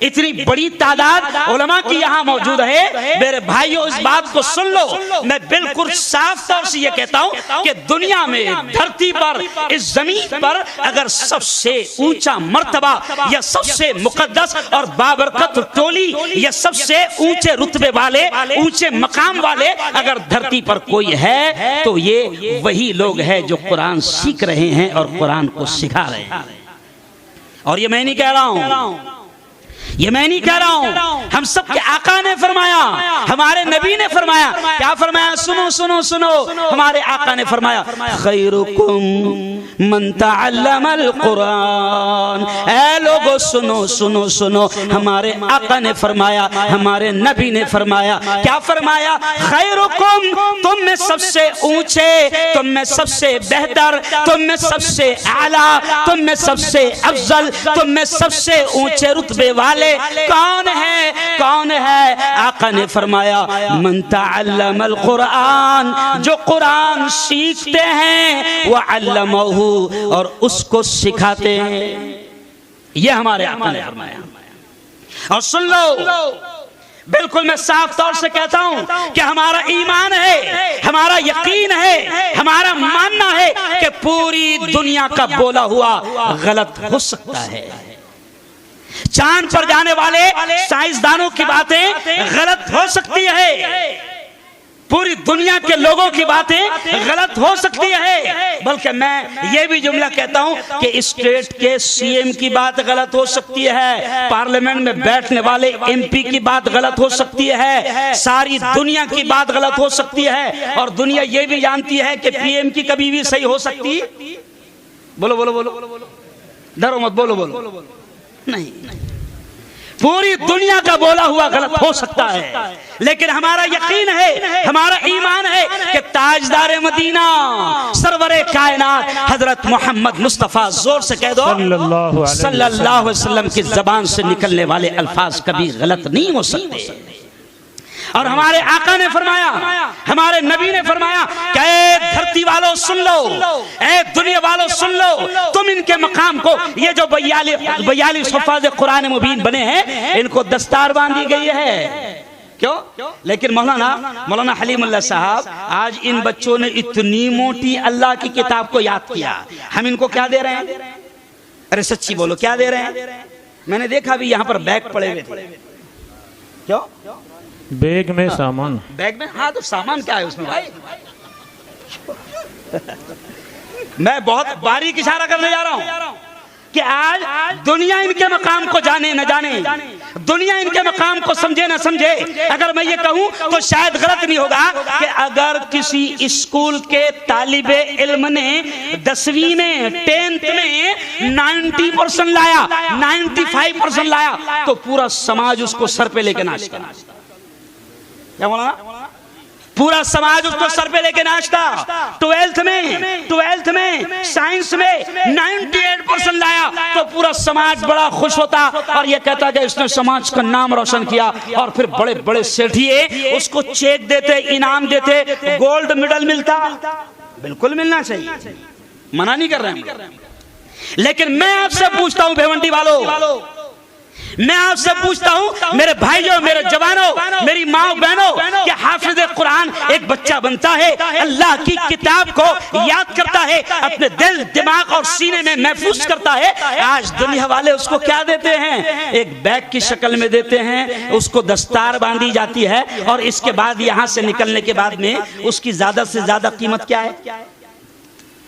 اتنی بڑی تعداد علماء کی یہاں موجود ہے. میرے بھائیوں اس بات کو سن لو, میں بالکل صاف طور سے یہ کہتا ہوں کہ دنیا میں دھرتی پر اس زمین پر اگر سب سے اونچا مرتبہ یا سب سے مقدس اور بابرکت ٹولی یا سب سے اونچے رتبے والے اونچے مقام والے اگر دھرتی پر کوئی ہے تو یہ وہی لوگ ہیں جو قرآن سیکھ رہے ہیں اور قرآن کو سکھا رہے ہیں. اور یہ میں نہیں کہہ رہا ہوں, یہ میں نہیں کہہ رہا ہوں, ہم سب کے آقا نے فرمایا, ہمارے نبی نے فرمایا. کیا فرمایا؟ سنو سنو سنو, ہمارے آقا نے فرمایا خیرکم من تعلم القرآن. اے لوگو سنو سنو سنو, ہمارے آقا نے فرمایا, ہمارے نبی نے فرمایا. کیا فرمایا؟ خیرکم, تم میں سب سے اونچے, تم میں سب سے بہتر, تم میں سب سے اعلیٰ, تم میں سب سے افضل, تم میں سب سے اونچے رتبے والے کون ہے؟ کون ہے؟ آقا نے فرمایا من تعلم القرآن, جو قرآن سیکھتے ہیں وعلمہ, اور اس کو سکھاتے ہیں. یہ ہمارے آقا نے فرمایا. اور سن لو, بالکل میں صاف طور سے کہتا ہوں کہ ہمارا ایمان ہے, ہمارا یقین ہے, ہمارا ماننا ہے کہ پوری دنیا کا بولا ہوا غلط ہو سکتا ہے. چاند پر جانے والے سائنسدانوں کی باتیں غلط ہو سکتی ہے, پوری دنیا کے لوگوں کی باتیں غلط ہو سکتی ہے, بلکہ میں یہ بھی جملہ کہتا ہوں کہ اسٹیٹ کے سی ایم کی بات غلط ہو سکتی ہے, پارلیمنٹ میں بیٹھنے والے ایم پی کی بات غلط ہو سکتی ہے, ساری دنیا کی بات غلط ہو سکتی ہے. اور دنیا یہ بھی جانتی ہے کہ پی ایم کی کبھی بھی صحیح ہو سکتی. بولو بولو بولو, ڈرو مت, بولو بولو. نہیں, پوری دنیا کا بولا ہوا غلط ہو سکتا ہے, لیکن ہمارا یقین ہے, ہمارا ایمان ہے کہ تاجدار مدینہ سرور کائنات حضرت محمد مصطفیٰ, زور سے کہہ دو صلی اللہ علیہ وسلم کی زبان سے نکلنے والے الفاظ کبھی غلط نہیں ہو سکتے. اور ہمارے آقا نے فرمایا, ہمارے نبی نے فرمایا کہ اے دھرتی والوں سن لو, اے دنیا والوں سن لو, تم ان کے مقام کو, یہ جو 42 حفاظ قرآن مبین بنے ہیں ان کو دستار باندھی گئی ہے. کیوں؟ لیکن مولانا حلیم اللہ صاحب آج ان بچوں نے اتنی موٹی اللہ کی کتاب کو یاد کیا, ہم ان کو کیا دے رہے ہیں؟ ارے سچی بولو, کیا دے رہے ہیں؟ میں نے دیکھا بھی یہاں پر بیگ پڑے ہوئے تھے. کیوں؟ بیگ میں سامان, بیگ میں, ہاں تو سامان کیا ہے اس میں بھائی؟ میں بہت باریک اشارہ کرنے جا رہا ہوں کہ آج دنیا ان کے مقام کو جانے نہ جانے, دنیا ان کے مقام کو سمجھے نہ سمجھے. اگر میں یہ کہوں تو شاید غلط نہیں ہوگا کہ اگر کسی اسکول کے طالب علم نے 10ویں میں 10th میں 90% لایا, 95% لایا, تو پورا سماج اس کو سر پہ لے کے ناچتا. کیا بولا؟ پورا سماج اس کو سر پہ لے کے ناچتا. 12th میں سائنس میں 98% لایا تو پورا سماج بڑا خوش ہوتا اور یہ کہتا کہ اس نے سماج کا نام روشن کیا. اور پھر بڑے بڑے سیٹھیے اس کو چیک دیتے, انعام دیتے, گولڈ میڈل ملتا. بالکل ملنا چاہیے, منع نہیں کر رہے ہیں, لیکن میں آپ سے پوچھتا ہوں بھیونڈی والوں, میں آپ سے پوچھتا ہوں میرے بھائیوں, میرے جوانوں, میری ماں بہنوں, کہ حافظ قرآن ایک بچہ بنتا ہے, اللہ کی کتاب کو یاد کرتا ہے, اپنے دل, دماغ اور سینے میں محفوظ کرتا ہے. آج دنیا والے اس کو کیا دیتے ہیں؟ ایک بیگ کی شکل میں دیتے ہیں, اس کو دستار باندھی جاتی ہے, اور اس کے بعد یہاں سے نکلنے کے بعد میں اس کی زیادہ سے زیادہ قیمت کیا ہے؟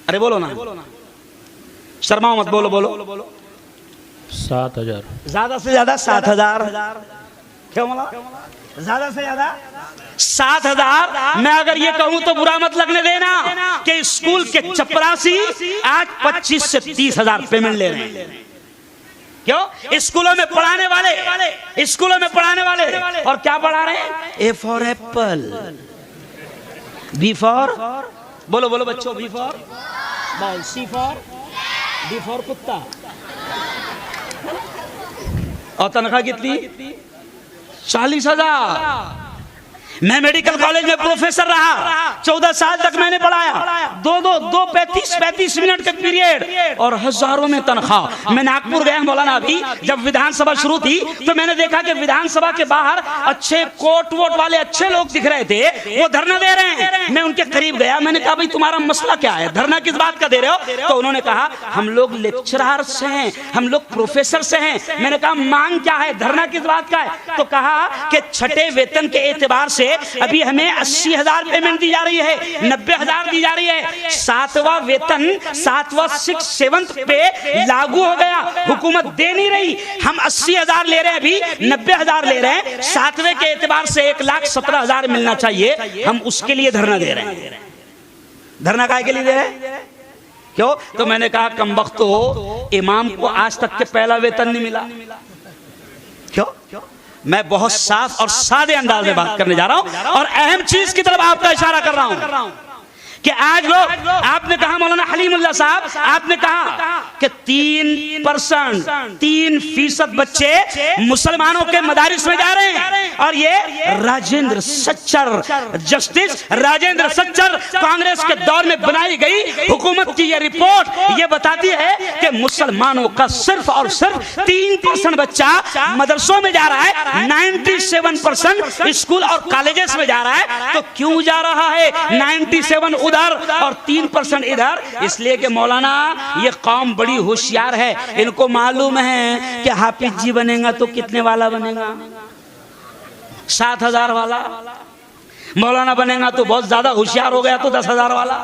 ارے بولو نا, شرماؤ مت, بولو بولو. 7,000. زیادہ سے زیادہ 7,000. کیوں مولا؟ زیادہ سے زیادہ 7,000. میں اگر یہ کہوں تو برا مت لگنے دینا کہ اسکول کے چپراسی آج 25 سے 30,000 پیمنٹ لے رہے ہیں. کیوں؟ اسکولوں میں پڑھانے والے, اور کیا پڑھا رہے ہیں؟ A for apple, B for, بولو بولو بچوں, B for ball, C for, D for کتا. اور تنخواہ کتنی؟ 40,000. میں میڈیکل کالج میں پروفیسر رہا، 14 سال تک میں نے پڑھایا، دو 35 منٹ کے پیریڈ اور ہزاروں میں تنخواہ۔ میں ناگپور گیا مولانا، ابھی جب ودھان سبھا شروع تھی تو میں نے دیکھا کہ ودھان سبھا کے باہر اچھے کوٹ ووٹ والے اچھے لوگ دکھ رہے تھے، وہ دھرنا دے رہے ہیں۔ میں ان کے قریب گیا، میں نے کہا بھائی تمہارا مسئلہ کیا ہے، دھرنا کس بات کا دے رہے ہو؟ تو انہوں نے کہا ہم لوگ لیکچرر سے ہیں، ہم لوگ پروفیسر سے ہیں۔ میں نے کہا مانگ کیا ہے، دھرنا کس بات کا ہے؟ تو کہا کہ چھٹے ویتن کے اعتبار سے ابھی ہمیں 80,000 پیمنٹ دی جا رہی ہے، 90,000 دی جا رہی ہے، 7واں ویتن 7واں 7th پہ لاگو ہو گیا، حکومت دے نہیں رہی، ہم 80,000 لے رہے ہیں، ابھی 90,000 لے رہے ہیں، 7ویں کے اعتبار سے 1,17,000 ملنا چاہیے، ہم اس کے لیے دھرنا دے رہے ہیں۔ دھرنا کائے کے لیے دے رہے ہیں؟ کیوں؟ تو میں نے کہا کم وقت ہو، امام کو آج تک کے پہلا ویتن نہیں ملا۔ کیوں؟ میں بہت صاف اور سادے انداز میں بات کرنے جا رہا ہوں اور اہم چیز کی طرف آپ کا اشارہ کر رہا ہوں کہ آج لوگ، آپ نے کہا مولانا حلیم اللہ صاحب، آپ نے کہا کہ 3% بچے مسلمانوں کے مدارس میں جا رہے ہیں، اور یہ راجندر سچر، جسٹس راجندر سچر کانگریس کے دور میں بنائی گئی حکومت کی یہ رپورٹ یہ بتاتی ہے کہ مسلمانوں کا صرف اور صرف 3% بچہ مدرسوں میں جا رہا ہے، 97% اسکول اور کالجز میں جا رہا ہے۔ تو کیوں جا رہا ہے 97 ادھر اور 3% ادھر؟ اس لیے کہ مولانا یہ قوم بڑی ہوشیار ہے، ان کو معلوم ہے کہ حافظ جی بنے گا تو کتنے والا بنے گا؟ 7,000 والا۔ مولانا بنے گا تو بہت زیادہ ہوشیار ہو گیا تو 10,000 والا۔